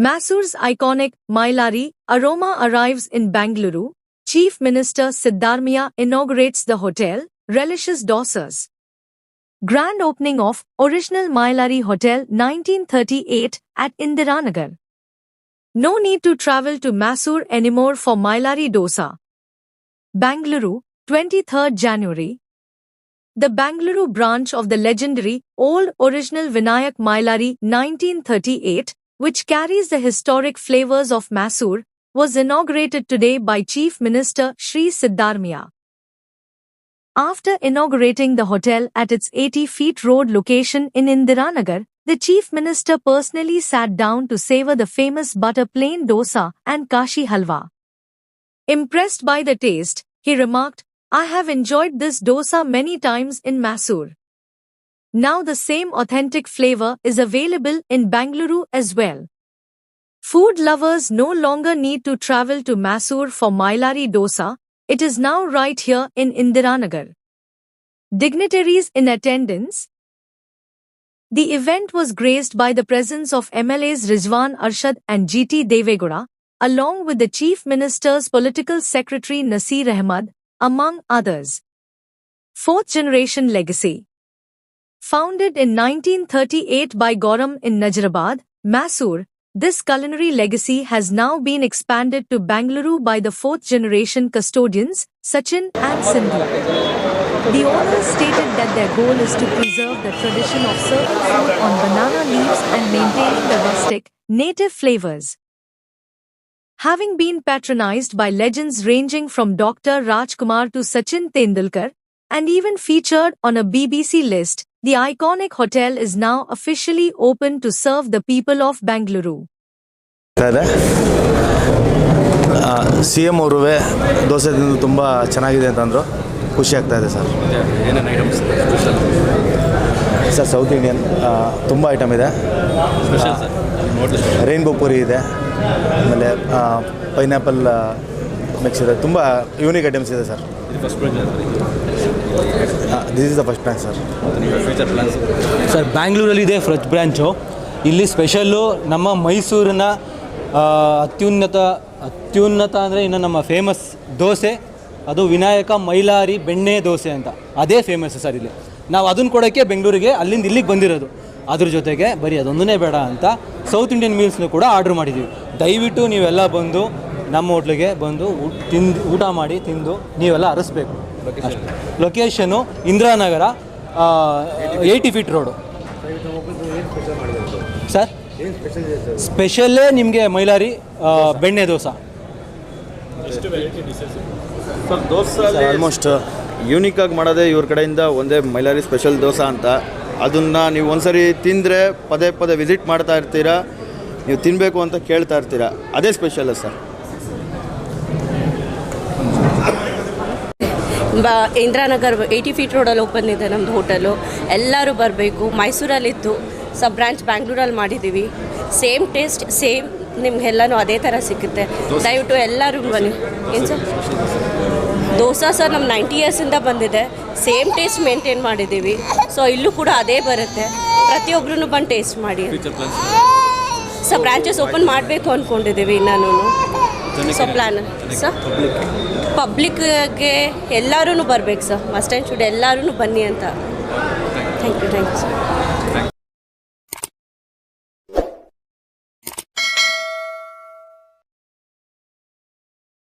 Mysore's iconic Mailari aroma arrives in Bengaluru. Chief Minister Siddaramaiah inaugurates the hotel, relishes dosas. Grand opening of original Mailari Hotel 1938 at Indiranagar. No need to travel to Mysore anymore for Mailari dosa. Bengaluru, 23rd January. The Bengaluru branch of the legendary Old Original Vinayak Mailari 1938, which carries the historic flavors of Mysore, was inaugurated today by Chief Minister Shri Siddaramaiah. After inaugurating the hotel at its 80-feet road location in Indiranagar, the Chief Minister personally sat down to savor the famous butter plain dosa and kashi halwa. Impressed by the taste, he remarked, "I have enjoyed this dosa many times in Mysore. Now the same authentic flavor is available in Bengaluru as well." Food lovers no longer need to travel to Mysore for Mailari dosa, it is now right here in Indiranagar. Dignitaries in attendance. The event was graced by the presence of MLAs Rizwan Arshad and GT Devegowda, along with the Chief Minister's political secretary Nasir Ahmad, among others. Fourth generation legacy. Founded in 1938 by Gauram in Najrabad, Mysore, this culinary legacy has now been expanded to Bengaluru by the fourth generation custodians, Sachin and Sindhu. The owners stated that their goal is to preserve the tradition of serving food on banana leaves and maintaining the rustic, native flavors. Having been patronized by legends ranging from Dr. Rajkumar to Sachin Tendulkar, and even featured on a BBC list, the iconic hotel is now officially open to serve the people of Bengaluru. CM ಅವರುವೆ dosa ತಿಂದು ತುಂಬ ಚೆನ್ನಾಗಿದೆ ಅಂತಂದರು, ಖುಷಿ ಆಗ್ತಾ ಇದೆ sir. Sir south Indian ತುಂಬ item ಇದೆ. Rainbow puri ಇದೆ, ಆಮೇಲೆ ಪೈನಾಪಲ್ ಮಿಕ್ಸ್ ಇದೆ, ತುಂಬ ಯೂನಿಕ್ ಐಟಮ್ಸ್ ಇದೆ sir. This is the first branch sir. Sir ಬ್ಯಾಂಗ್ಳೂರಲ್ಲಿದೆ ಫಸ್ಟ್ ಬ್ರ್ಯಾಂಚು. ಇಲ್ಲಿ ಸ್ಪೆಷಲ್ಲು ನಮ್ಮ ಮೈಸೂರಿನ ಅತ್ಯುನ್ನತ ಅಂದರೆ ಇನ್ನು ನಮ್ಮ ಫೇಮಸ್ ದೋಸೆ, ಅದು ವಿನಾಯಕ ಮೈಲಾರಿ ಬೆಣ್ಣೆ ದೋಸೆ ಅಂತ, ಅದೇ ಫೇಮಸ್ ಸರ್. ಇಲ್ಲಿ ನಾವು ಅದನ್ನು ಕೊಡೋಕ್ಕೆ ಬೆಂಗಳೂರಿಗೆ ಅಲ್ಲಿಂದ ಇಲ್ಲಿಗೆ ಬಂದಿರೋದು. ಅದ್ರ ಜೊತೆಗೆ ಬರೀ ಅದೊಂದನೇ ಬೇಡ ಅಂತ ಸೌತ್ ಇಂಡಿಯನ್ ಮೀಲ್ಸ್ನು ಕೂಡ ಆರ್ಡ್ರ್ ಮಾಡಿದ್ದೀವಿ. ದಯವಿಟ್ಟು ನೀವೆಲ್ಲ ಬಂದು ನಮ್ಮ ಹೋಟ್ಲಿಗೆ ಬಂದು ಊಟ ಮಾಡಿ ತಿಂದು ನೀವೆಲ್ಲ ಅರಸಬೇಕು. Location Indiranagar 80 feet road sir. ಸ್ಪೆಷಲ್ಲೇ ನಿಮಗೆ ಮೈಲಾರಿ ಬೆಣ್ಣೆ ದೋಸೆ. ಸರ್ ದೋಸೆ ಆಲ್ಮೋಸ್ಟ್ ಯೂನಿಕಾಗಿ ಮಾಡೋದೇ ಇವ್ರ ಕಡೆಯಿಂದ ಒಂದೇ ಮೈಲಾರಿ ಸ್ಪೆಷಲ್ ದೋಸೆ ಅಂತ. ಅದನ್ನು ನೀವು ಒಂದ್ಸರಿ ತಿಂದರೆ ಪದೇ ಪದೇ ವಿಸಿಟ್ ಮಾಡ್ತಾ ಇರ್ತೀರಾ, ನೀವು ತಿನ್ನಬೇಕು ಅಂತ ಕೇಳ್ತಾ ಇರ್ತೀರಾ, ಅದೇ ಸ್ಪೆಷಲ್ ಸರ್. ಇಂದಿರಾನಗರ್ 80 ಫೀಟ್ ರೋಡಲ್ಲಿ ಓಪನ್ ಇದೆ ನಮ್ಮದು ಹೋಟೆಲು. ಎಲ್ಲರೂ ಬರಬೇಕು. ಮೈಸೂರಲ್ಲಿತ್ತು, ಸಬ್ ಬ್ರಾಂಚ್ ಬ್ಯಾಂಗ್ಳೂರಲ್ಲಿ ಮಾಡಿದ್ದೀವಿ. ಸೇಮ್ ಟೇಸ್ಟ್, ಸೇಮ್ ನಿಮಗೆಲ್ಲನೂ ಅದೇ ಥರ ಸಿಗುತ್ತೆ. ದಯವಿಟ್ಟು ಎಲ್ಲರೂ ಬನ್ನಿ. ಏನು ಸರ್ ದೋಸೆ ಸರ್ ನಮ್ಮ 90 ಇಯರ್ಸಿಂದ ಬಂದಿದೆ. ಸೇಮ್ ಟೇಸ್ಟ್ ಮೇಂಟೈನ್ ಮಾಡಿದ್ದೀವಿ. ಸೊ ಇಲ್ಲೂ ಕೂಡ ಅದೇ ಬರುತ್ತೆ. ಪ್ರತಿಯೊಬ್ಬರೂ ಬಂದು ಟೇಸ್ಟ್ ಮಾಡಿ. ಸೊ ಬ್ರಾಂಚಸ್ ಓಪನ್ ಮಾಡಬೇಕು ಅಂದ್ಕೊಂಡಿದ್ದೀವಿ ನಾನು. ಸೊ ಪ್ಲ್ಯಾನ್ ಸರ್ ಪಬ್ಲಿಕ್ಗೆ ಎಲ್ಲರೂ ಬರಬೇಕು ಸರ್. ಮಸ್ಟ್ ಆ್ಯಂಡ್ ಶುಡ್ ಎಲ್ಲರೂ ಬನ್ನಿ ಅಂತ. Thank you sir.